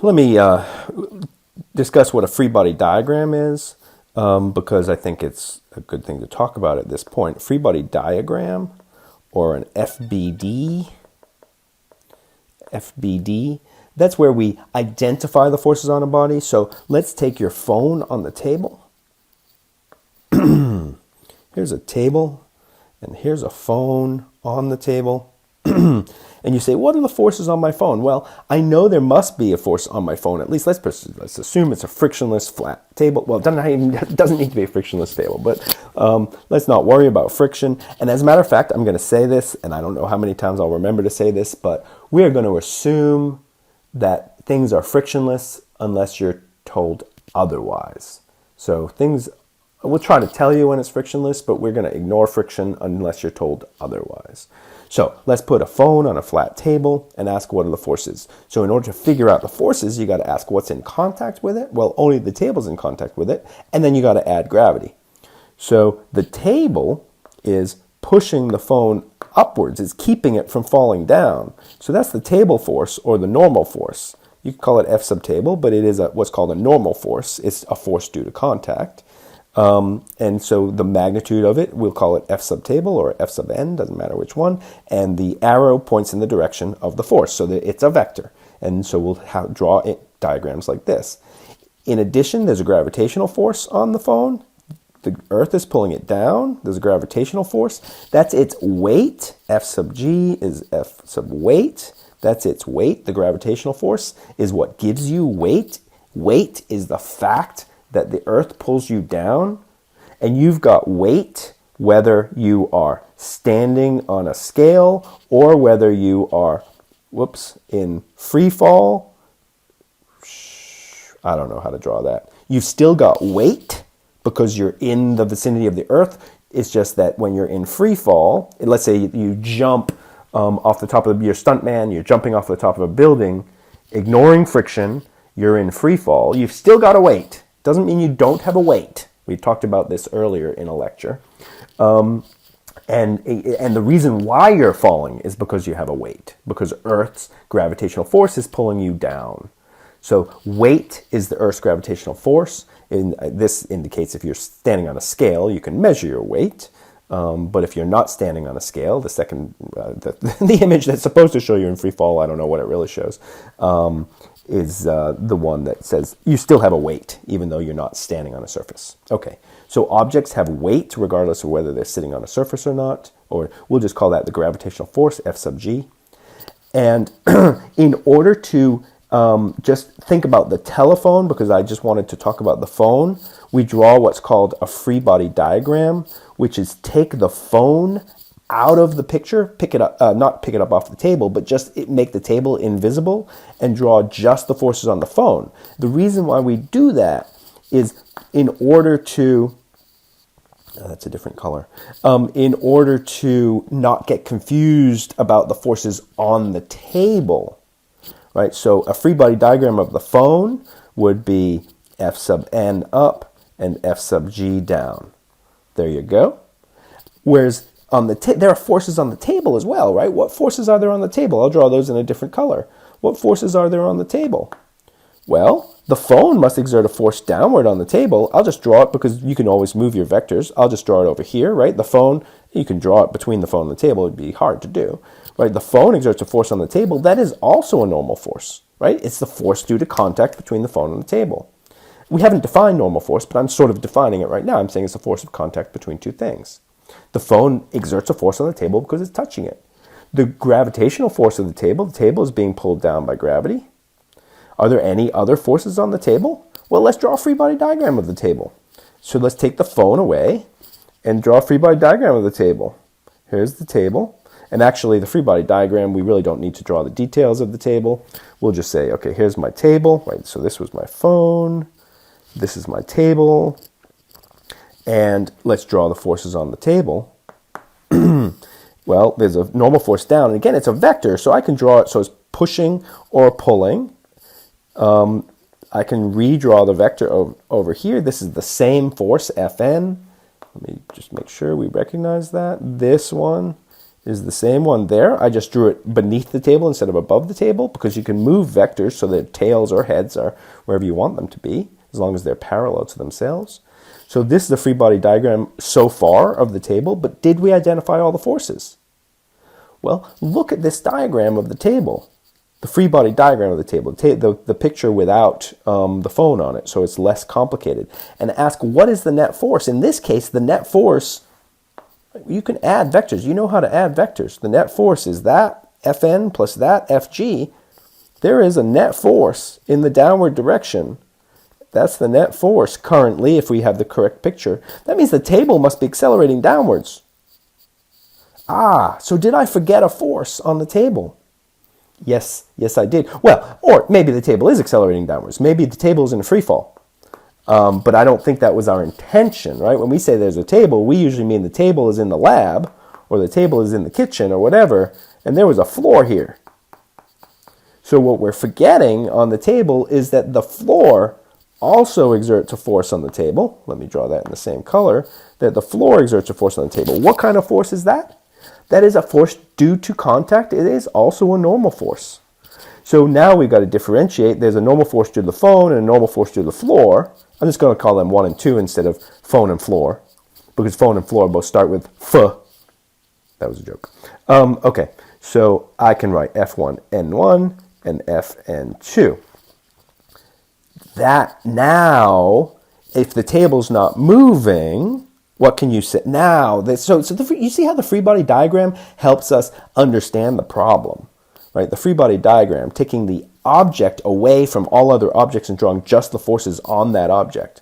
let me discuss what a free body diagram is, because I think it's a good thing to talk about at this point. Free body diagram, or an FBD, that's where we identify the forces on a body. So let's take your phone on the table. Here's a table, and here's a phone on the table. And you say, what are the forces on my phone? Well, I know there must be a force on my phone. At least let's assume it's a frictionless flat table. Well, it doesn't need to be a frictionless table, but let's not worry about friction. And as a matter of fact, I'm going to say this, and I don't know how many times I'll remember to say this, but we are going to assume that things are frictionless unless you're told otherwise. So we'll try to tell you when it's frictionless, but we're going to ignore friction unless you're told otherwise. So let's put a phone on a flat table and ask what are the forces. So in order to figure out the forces, you got to ask what's in contact with it. Well, only the table's in contact with it, and then you got to add gravity. So the table is pushing the phone upwards, it's keeping it from falling down. So that's the table force, or the normal force. You can call it F sub table, but it is what's called a normal force. It's a force due to contact. And so the magnitude of it, we'll call it F sub table or F sub n, doesn't matter which one. And the arrow points in the direction of the force, so that it's a vector. And so we'll draw diagrams like this. In addition, there's a gravitational force on the phone. The Earth is pulling it down. There's a gravitational force. That's its weight. F sub g is F sub weight. That's its weight. The gravitational force is what gives you weight. Weight is the fact that the Earth pulls you down, and you've got weight whether you are standing on a scale or whether you are, in free fall. I don't know how to draw that. You've still got weight because you're in the vicinity of the Earth. It's just that when you're in free fall, let's say you jump off the top of your stuntman, you're jumping off the top of a building, ignoring friction, you're in free fall, you've still got a weight. Doesn't mean you don't have a weight. We talked about this earlier in a lecture. And the reason why you're falling is because you have a weight, because Earth's gravitational force is pulling you down. So weight is the Earth's gravitational force. This indicates if you're standing on a scale, you can measure your weight. But if you're not standing on a scale, the image that's supposed to show you in free fall, I don't know what it really shows, is the one that says you still have a weight, even though you're not standing on a surface. Okay, so objects have weight regardless of whether they're sitting on a surface or not, or we'll just call that the gravitational force, F sub g. And in order to just think about the telephone, because I just wanted to talk about the phone, we draw what's called a free body diagram, which is take the phone out of the picture, pick it up, not pick it up off the table, but just make the table invisible and draw just the forces on the phone. The reason why we do that is in order to, that's a different color, in order to not get confused about the forces on the table, right? So a free body diagram of the phone would be F sub n up and F sub g down. There you go. Whereas there are forces on the table as well, right? What forces are there on the table? I'll draw those in a different color. What forces are there on the table? Well, the phone must exert a force downward on the table. I'll just draw it because you can always move your vectors. I'll just draw it over here, right? The phone, you can draw it between the phone and the table. It'd be hard to do, right? The phone exerts a force on the table. That is also a normal force, right? It's the force due to contact between the phone and the table. We haven't defined normal force, but I'm sort of defining it right now. I'm saying it's a force of contact between two things. The phone exerts a force on the table because it's touching it. The gravitational force of the table is being pulled down by gravity. Are there any other forces on the table? Well, let's draw a free body diagram of the table. So let's take the phone away and draw a free body diagram of the table. Here's the table. And actually, the free body diagram, we really don't need to draw the details of the table. We'll just say, okay, here's my table, right? So this was my phone. This is my table. And let's draw the forces on the table. Well, there's a normal force down. And again, it's a vector, so I can draw it so it's pushing or pulling. I can redraw the vector over here. This is the same force, Fn. Let me just make sure we recognize that. This one is the same one there. I just drew it beneath the table instead of above the table because you can move vectors so that tails or heads are wherever you want them to be, as long as they're parallel to themselves. So this is the free body diagram so far of the table, but did we identify all the forces? Well, look at this diagram of the table, the free body diagram of the table, the picture without the phone on it, so it's less complicated, and ask what is the net force. In this case, the net force, you can add vectors. You know how to add vectors. The net force is that Fn plus that Fg. There is a net force in the downward direction. That's the net force currently if we have the correct picture. That means the table must be accelerating downwards. So did I forget a force on the table? Yes, I did. Well, or maybe the table is accelerating downwards. Maybe the table is in a free fall. But I don't think that was our intention, right? When we say there's a table, we usually mean the table is in the lab, or the table is in the kitchen, or whatever, and there was a floor here. So what we're forgetting on the table is that the floor also exerts a force on the table. Let me draw that in the same color, that the floor exerts a force on the table. What kind of force is that? That is a force due to contact. It is also a normal force. So now we've got to differentiate. There's a normal force to the phone and a normal force to the floor. I'm just going to call them 1 and 2 instead of phone and floor, because phone and floor both start with F. That was a joke. Okay, so I can write F1N1 and Fn2. That now, if the table's not moving, what can you say? Now, you see how the free body diagram helps us understand the problem, right? The free body diagram, taking the object away from all other objects and drawing just the forces on that object,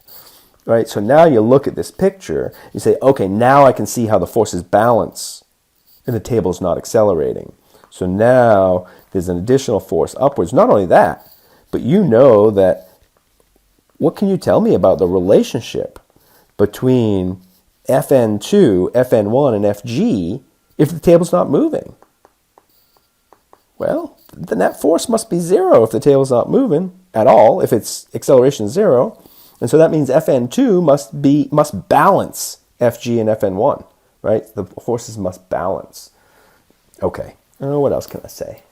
right? So now you look at this picture, you say, okay, now I can see how the forces balance and the table's not accelerating. So now there's an additional force upwards. Not only that, but you know that, what can you tell me about the relationship between Fn2, Fn1, and Fg if the table's not moving? Well, the net force must be 0 if the table's not moving at all, if its acceleration is 0. And so that means Fn2 must balance Fg and Fn1, right? The forces must balance. Okay, what else can I say?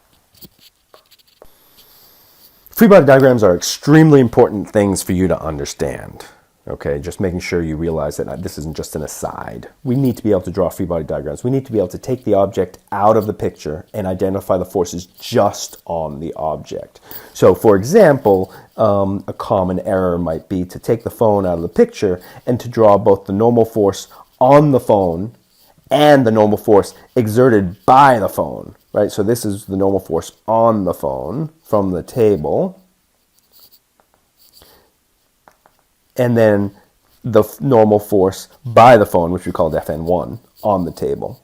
Free body diagrams are extremely important things for you to understand. Okay, just making sure you realize that this isn't just an aside. We need to be able to draw free body diagrams. We need to be able to take the object out of the picture and identify the forces just on the object. So, for example, a common error might be to take the phone out of the picture and to draw both the normal force on the phone and the normal force exerted by the phone, right? So this is the normal force on the phone from the table. And then the normal force by the phone, which we called Fn1, on the table.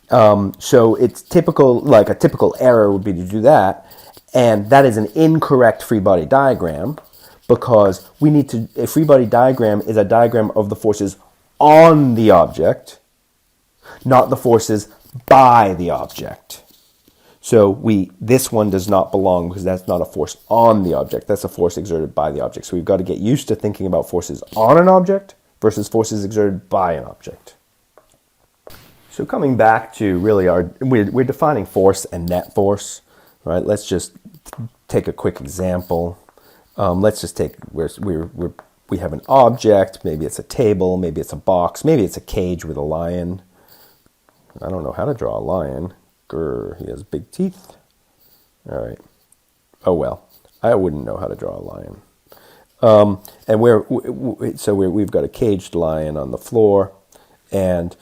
So it's typical, like a typical error would be to do that. And that is an incorrect free body diagram, because a free body diagram is a diagram of the forces on the object, not the forces by the object. So this one does not belong because that's not a force on the object. That's a force exerted by the object. So we've got to get used to thinking about forces on an object versus forces exerted by an object. So coming back to really we're defining force and net force, right? Let's just take a quick example. Let's just take we have an object. Maybe it's a table. Maybe it's a box. Maybe it's a cage with a lion. I don't know how to draw a lion. Grr, he has big teeth. All right. Oh well, I wouldn't know how to draw a lion. And we've got a caged lion on the floor, and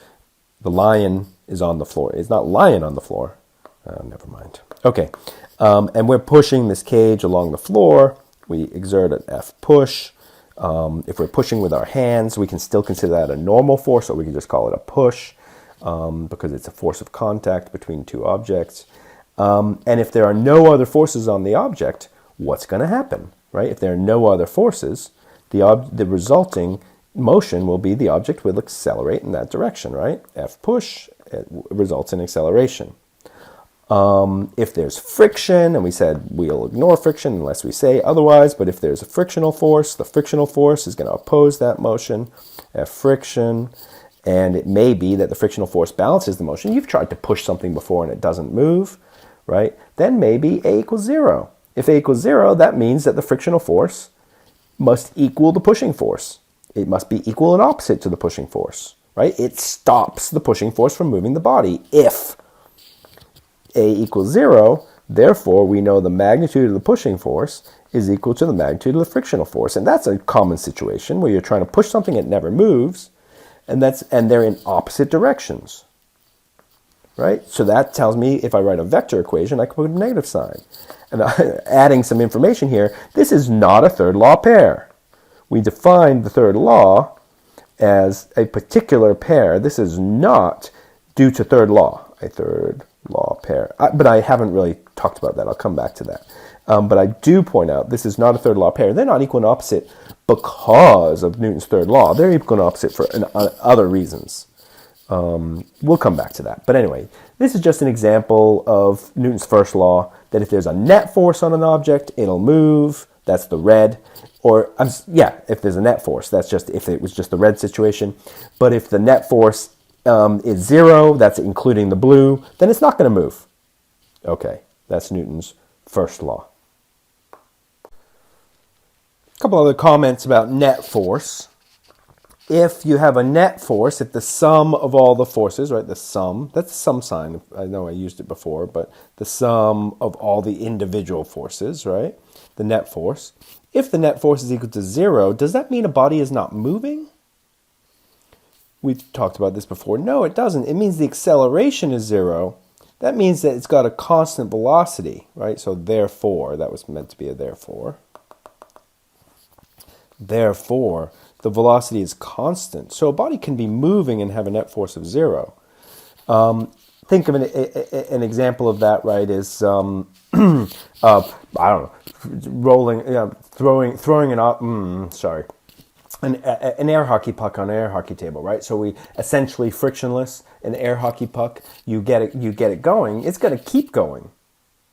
the lion is on the floor. It's not lying on the floor. Never mind. Okay. And we're pushing this cage along the floor. We exert an F push. If we're pushing with our hands, we can still consider that a normal force, or we can just call it a push. Because it's a force of contact between two objects. And if there are no other forces on the object, what's going to happen, right? If there are no other forces, the resulting motion will be the object will accelerate in that direction, right? F push results in acceleration. If there's friction, and we said we'll ignore friction unless we say otherwise, but if there's a frictional force, the frictional force is going to oppose that motion, F friction. And it may be that the frictional force balances the motion. You've tried to push something before and it doesn't move, right? Then maybe A equals 0. If A equals 0, that means that the frictional force must equal the pushing force. It must be equal and opposite to the pushing force, right? It stops the pushing force from moving the body if A equals 0. Therefore, we know the magnitude of the pushing force is equal to the magnitude of the frictional force. And that's a common situation where you're trying to push something, it never moves, and they're in opposite directions, right? So that tells me if I write a vector equation, I can put a negative sign. And adding some information here, this is not a third law pair. We defined the third law as a particular pair. This is not due to third law, a third law pair. But I haven't really talked about that. I'll come back to that. But I do point out this is not a third law pair. They're not equal and opposite because of Newton's third law. They're equal and opposite for other reasons. We'll come back to that. But anyway, this is just an example of Newton's first law, that if there's a net force on an object, it'll move. That's the red. Or, if there's a net force, that's just if it was just the red situation. But if the net force is 0, that's including the blue, then it's not going to move. Okay, that's Newton's first law. A couple other comments about net force. If you have a net force, if the sum of all the forces, right, the sum, that's the sum sign. I know I used it before, but the sum of all the individual forces, right, the net force. If the net force is equal to 0, does that mean a body is not moving? We've talked about this before. No, it doesn't. It means the acceleration is 0. That means that it's got a constant velocity, right? So therefore, that was meant to be a therefore. Therefore, the velocity is constant. So a body can be moving and have a net force of 0. Think of an example of that, right, is, I don't know, rolling, throwing an air hockey puck on an air hockey table, right? So we essentially frictionless, an air hockey puck, you get it going, it's going to keep going.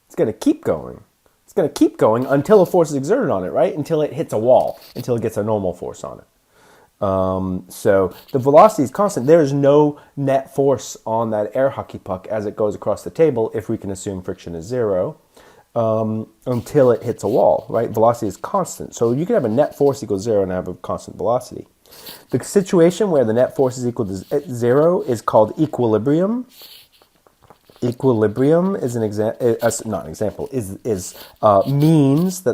It's going to keep going. It's going to keep going until a force is exerted on it, right? Until it hits a wall, until it gets a normal force on it. So the velocity is constant. There is no net force on that air hockey puck as it goes across the table, if we can assume friction is 0, until it hits a wall, right? Velocity is constant. So you can have a net force equals 0 and have a constant velocity. The situation where the net force is equal to 0 is called equilibrium. Equilibrium is means that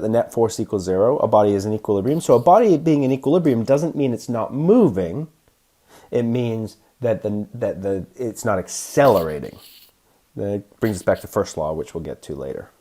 the net force equals 0. A body is in equilibrium. So a body being in equilibrium doesn't mean it's not moving. It means that it's not accelerating. That brings us back to first law, which we'll get to later.